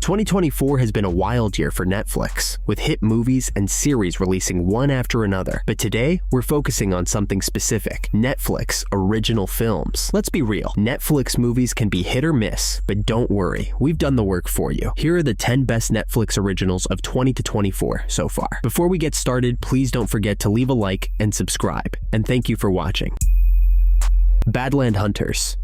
2024 has been a wild year for Netflix, with hit movies and series releasing one after another. But today, we're focusing on something specific: Netflix original films. Let's be real, Netflix movies can be hit or miss, but don't worry, we've done the work for you. Here are the 10 best Netflix originals of 2024 so far. Before we get started, please don't forget to leave a like and subscribe. And thank you for watching. Badland Hunters.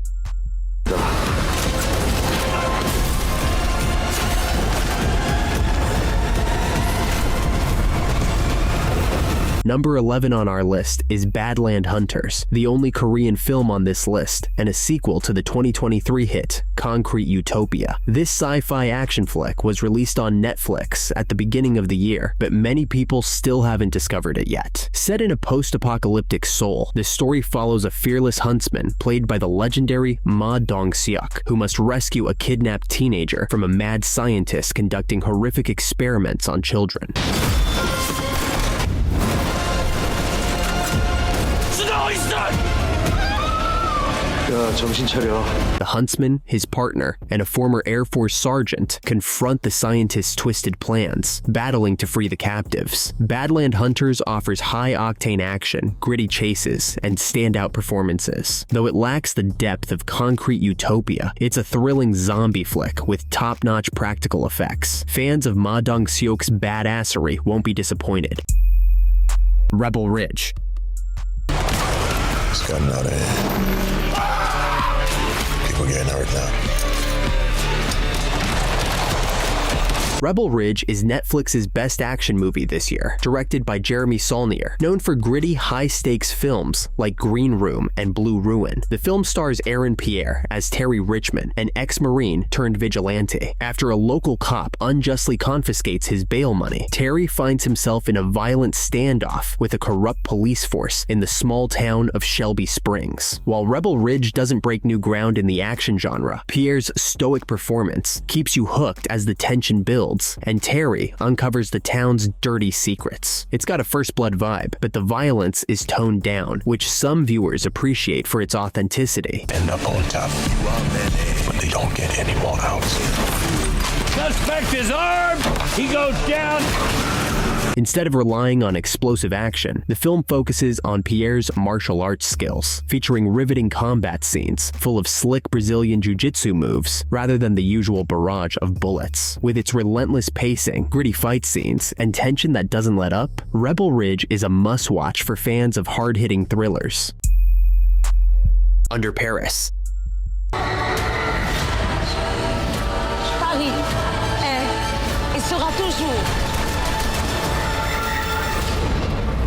Number 11 on our list is Badland Hunters, the only Korean film on this list, and a sequel to the 2023 hit, Concrete Utopia. This sci-fi action flick was released on Netflix at the beginning of the year, but many people still haven't discovered it yet. Set in a post-apocalyptic Seoul, the story follows a fearless huntsman played by the legendary Dong-seok, who must rescue a kidnapped teenager from a mad scientist conducting horrific experiments on children. The huntsman, his partner, and a former Air Force sergeant confront the scientist's twisted plans, battling to free the captives. Badland Hunters offers high-octane action, gritty chases, and standout performances. Though it lacks the depth of Concrete Utopia, it's a thrilling zombie flick with top-notch practical effects. Fans of Dong-seok's badassery won't be disappointed. Rebel Ridge. It's gotten out of hand. People getting hurt now. Rebel Ridge is Netflix's best action movie this year, directed by Jeremy Saulnier, known for gritty, high-stakes films like Green Room and Blue Ruin. The film stars Aaron Pierre as Terry Richmond, an ex-Marine turned vigilante. After a local cop unjustly confiscates his bail money, Terry finds himself in a violent standoff with a corrupt police force in the small town of Shelby Springs. While Rebel Ridge doesn't break new ground in the action genre, Pierre's stoic performance keeps you hooked as the tension builds, and Terry uncovers the town's dirty secrets. It's got a First Blood vibe, but the violence is toned down, which some viewers appreciate for its authenticity. End up on top, but they don't get any more outs. Suspect is armed! He goes down! Instead of relying on explosive action, the film focuses on Pierre's martial arts skills, featuring riveting combat scenes full of slick Brazilian jiu-jitsu moves rather than the usual barrage of bullets. With its relentless pacing, gritty fight scenes, and tension that doesn't let up, Rebel Ridge is a must-watch for fans of hard-hitting thrillers. Under Paris. Paris est et sera toujours.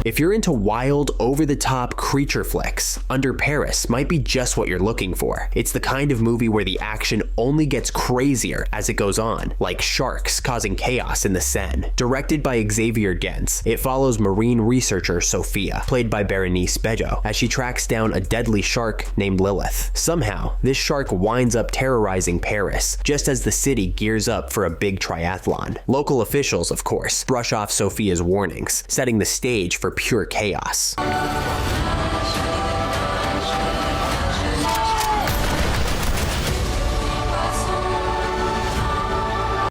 If you're into wild, over-the-top creature flicks, Under Paris might be just what you're looking for. It's the kind of movie where the action only gets crazier as it goes on, like sharks causing chaos in the Seine. Directed by Xavier Gens, it follows marine researcher Sophia, played by Berenice Bejo, as she tracks down a deadly shark named Lilith. Somehow, this shark winds up terrorizing Paris, just as the city gears up for a big triathlon. Local officials, of course, brush off Sophia's warnings, setting the stage for pure chaos.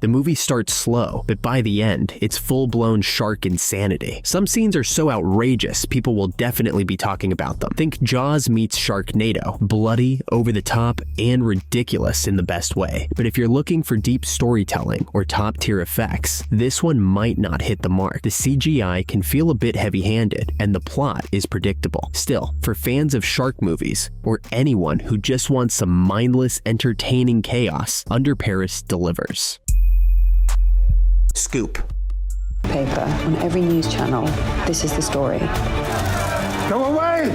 The movie starts slow, but by the end, it's full-blown shark insanity. Some scenes are so outrageous, people will definitely be talking about them. Think Jaws meets Sharknado, bloody, over-the-top, and ridiculous in the best way. But if you're looking for deep storytelling or top-tier effects, this one might not hit the mark. The CGI can feel a bit heavy-handed, and the plot is predictable. Still, for fans of shark movies, or anyone who just wants some mindless, entertaining chaos, Under Paris delivers. Scoop. Paper on every news channel. This is the story. Go away!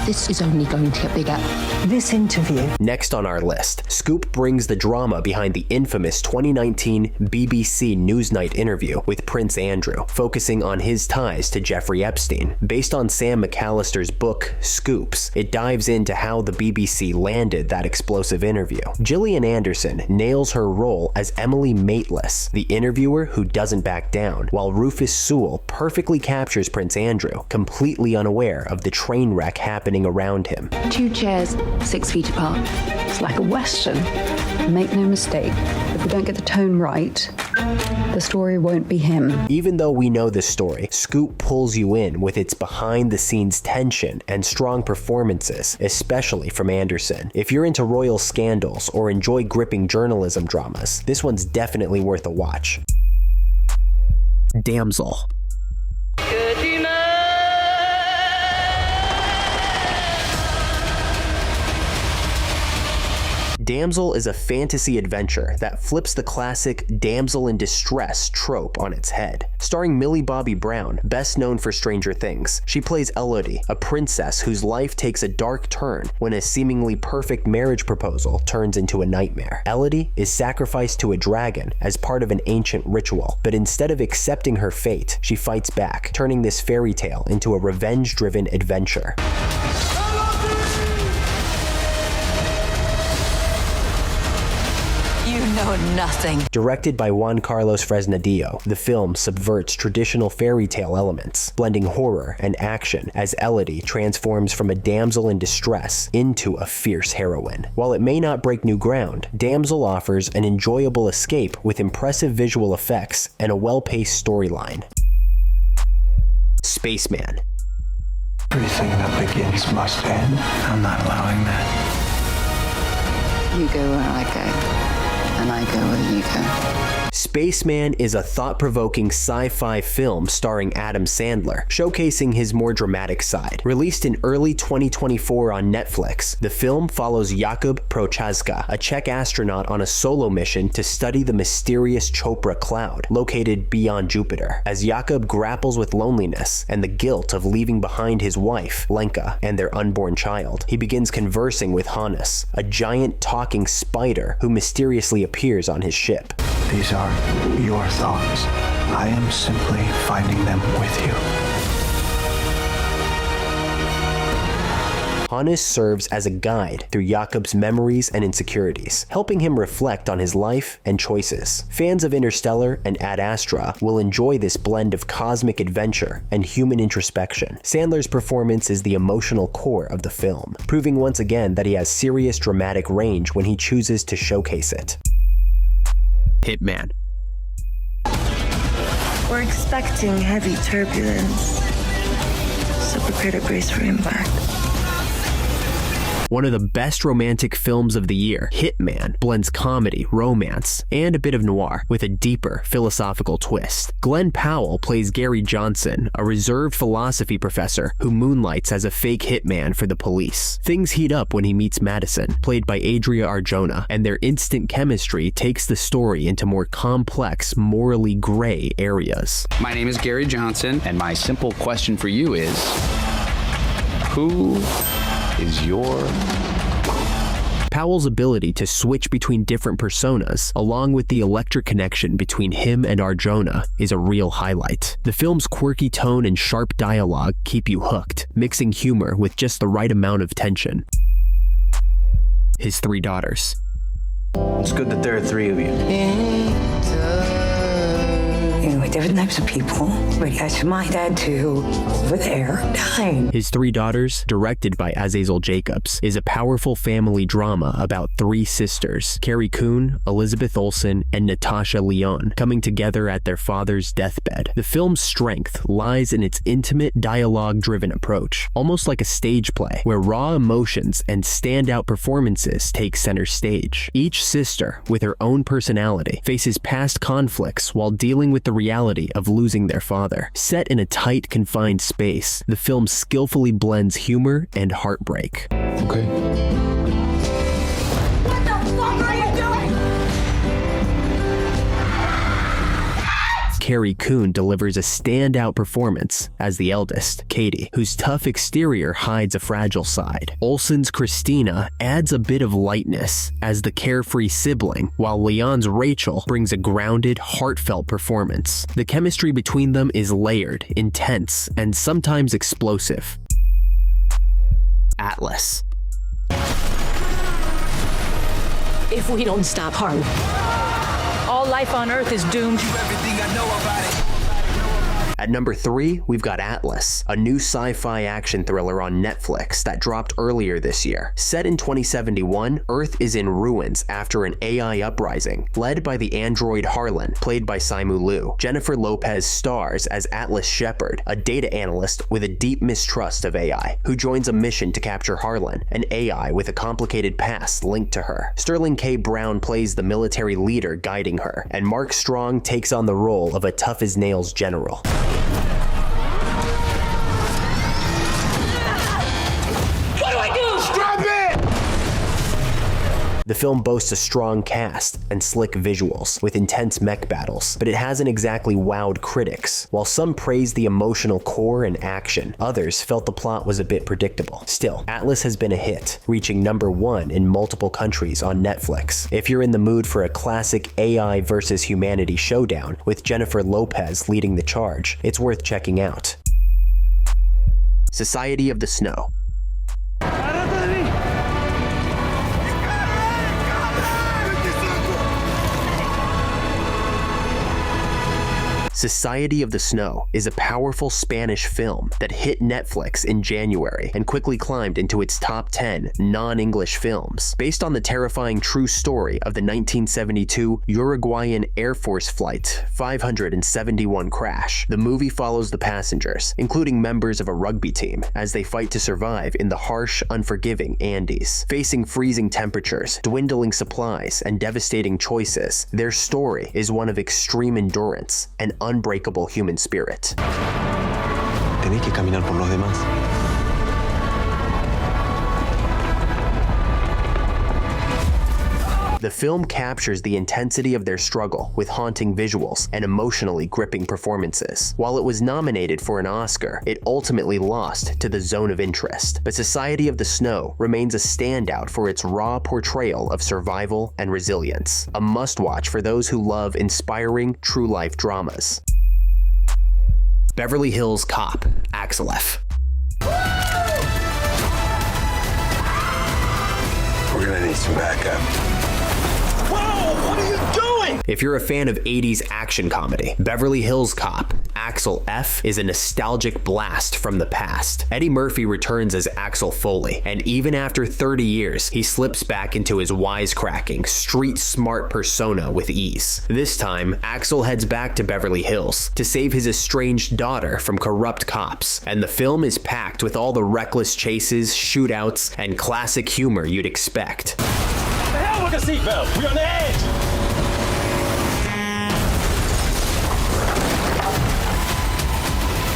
This is only going to get bigger. This interview. Next on our list, Scoop brings the drama behind the infamous 2019 BBC Newsnight interview with Prince Andrew, focusing on his ties to Jeffrey Epstein. Based on Sam McAllister's book, Scoops, it dives into how the BBC landed that explosive interview. Gillian Anderson nails her role as Emily Maitlis, the interviewer who doesn't back down, while Rufus Sewell perfectly captures Prince Andrew, completely unaware of the train wreck happening happening around him. 2 chairs, 6 feet apart. It's like a Western. Make no mistake, if we don't get the tone right, the story won't be him. Even though we know the story, Scoop pulls you in with its behind-the-scenes tension and strong performances, especially from Anderson. If you're into royal scandals or enjoy gripping journalism dramas, this one's definitely worth a watch. Damsel. Damsel is a fantasy adventure that flips the classic damsel in distress trope on its head. Starring Millie Bobby Brown, best known for Stranger Things, she plays Elodie, a princess whose life takes a dark turn when a seemingly perfect marriage proposal turns into a nightmare. Elodie is sacrificed to a dragon as part of an ancient ritual, but instead of accepting her fate, she fights back, turning this fairy tale into a revenge-driven adventure. You know nothing. Directed by Juan Carlos Fresnadillo, the film subverts traditional fairy tale elements, blending horror and action as Elodie transforms from a damsel in distress into a fierce heroine. While it may not break new ground, Damsel offers an enjoyable escape with impressive visual effects and a well-paced storyline. Spaceman. Everything that begins must end. I'm not allowing that. You go where I go. And I go where you go. Spaceman is a thought-provoking sci-fi film starring Adam Sandler, showcasing his more dramatic side. Released in early 2024 on Netflix, the film follows Jakub Prochaska, a Czech astronaut on a solo mission to study the mysterious Chopra cloud, located beyond Jupiter. As Jakub grapples with loneliness and the guilt of leaving behind his wife, Lenka, and their unborn child, he begins conversing with Hannes, a giant talking spider who mysteriously appears on his ship. These are your thoughts. I am simply finding them with you. Hannes serves as a guide through Jakub's memories and insecurities, helping him reflect on his life and choices. Fans of Interstellar and Ad Astra will enjoy this blend of cosmic adventure and human introspection. Sandler's performance is the emotional core of the film, proving once again that he has serious dramatic range when he chooses to showcase it. Hitman. We're expecting heavy turbulence, so prepare to brace for impact. One of the best romantic films of the year, Hitman blends comedy, romance, and a bit of noir with a deeper philosophical twist. Glenn Powell plays Gary Johnson, a reserved philosophy professor who moonlights as a fake hitman for the police. Things heat up when he meets Madison, played by Adria Arjona, and their instant chemistry takes the story into more complex, morally gray areas. My name is Gary Johnson, and my simple question for you is, who is your... Powell's ability to switch between different personas, along with the electric connection between him and Arjona, is a real highlight. The film's quirky tone and sharp dialogue keep you hooked, mixing humor with just the right amount of tension. His 3 daughters. It's good that there are 3 of you. Different types of people. But yes, my dad too, over there, dying. His 3 daughters, directed by Azazel Jacobs, is a powerful family drama about 3 sisters, Carrie Coon, Elizabeth Olsen, and Natasha Lyonne, coming together at their father's deathbed. The film's strength lies in its intimate, dialogue-driven approach, almost like a stage play, where raw emotions and standout performances take center stage. Each sister, with her own personality, faces past conflicts while dealing with the reality of losing their father. Set in a tight, confined space, the film skillfully blends humor and heartbreak. Okay. What the fuck are you doing? Carrie Coon delivers a standout performance as the eldest, Katie, whose tough exterior hides a fragile side. Olsen's Christina adds a bit of lightness as the carefree sibling, while Leon's Rachel brings a grounded, heartfelt performance. The chemistry between them is layered, intense, and sometimes explosive. Atlas. If we don't stop harm, all life on Earth is doomed. At number 3, we've got Atlas, a new sci-fi action thriller on Netflix that dropped earlier this year. Set in 2071, Earth is in ruins after an AI uprising, led by the android Harlan, played by Simu Liu. Jennifer Lopez stars as Atlas Shepard, a data analyst with a deep mistrust of AI, who joins a mission to capture Harlan, an AI with a complicated past linked to her. Sterling K. Brown plays the military leader guiding her, and Mark Strong takes on the role of a tough-as-nails general. The film boasts a strong cast and slick visuals, with intense mech battles, but it hasn't exactly wowed critics. While some praised the emotional core and action, others felt the plot was a bit predictable. Still, Atlas has been a hit, reaching number 1 in multiple countries on Netflix. If you're in the mood for a classic AI versus humanity showdown with Jennifer Lopez leading the charge, it's worth checking out. Society of the Snow. Society of the Snow is a powerful Spanish film that hit Netflix in January and quickly climbed into its top 10 non-English films. Based on the terrifying true story of the 1972 Uruguayan Air Force Flight 571 crash, the movie follows the passengers, including members of a rugby team, as they fight to survive in the harsh, unforgiving Andes. Facing freezing temperatures, dwindling supplies, and devastating choices, their story is one of extreme endurance and unbreakable human spirit. Tenés que caminar por los demás. The film captures the intensity of their struggle with haunting visuals and emotionally gripping performances. While it was nominated for an Oscar, it ultimately lost to The Zone of Interest. But Society of the Snow remains a standout for its raw portrayal of survival and resilience. A must-watch for those who love inspiring, true-life dramas. Beverly Hills Cop AXE. We're gonna need some backup. If you're a fan of 80s action comedy, Beverly Hills Cop AXE is a nostalgic blast from the past. Eddie Murphy returns as Axel Foley, and even after 30 years, he slips back into his wisecracking, street-smart persona with ease. This time, Axel heads back to Beverly Hills to save his estranged daughter from corrupt cops, and the film is packed with all the reckless chases, shootouts, and classic humor you'd expect. The hell with the seatbelt! We're on the edge!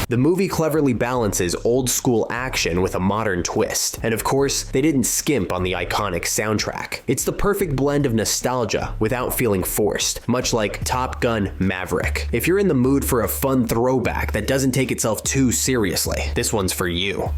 The movie cleverly balances old-school action with a modern twist, and of course, they didn't skimp on the iconic soundtrack. It's the perfect blend of nostalgia without feeling forced, much like Top Gun: Maverick. If you're in the mood for a fun throwback that doesn't take itself too seriously, this one's for you.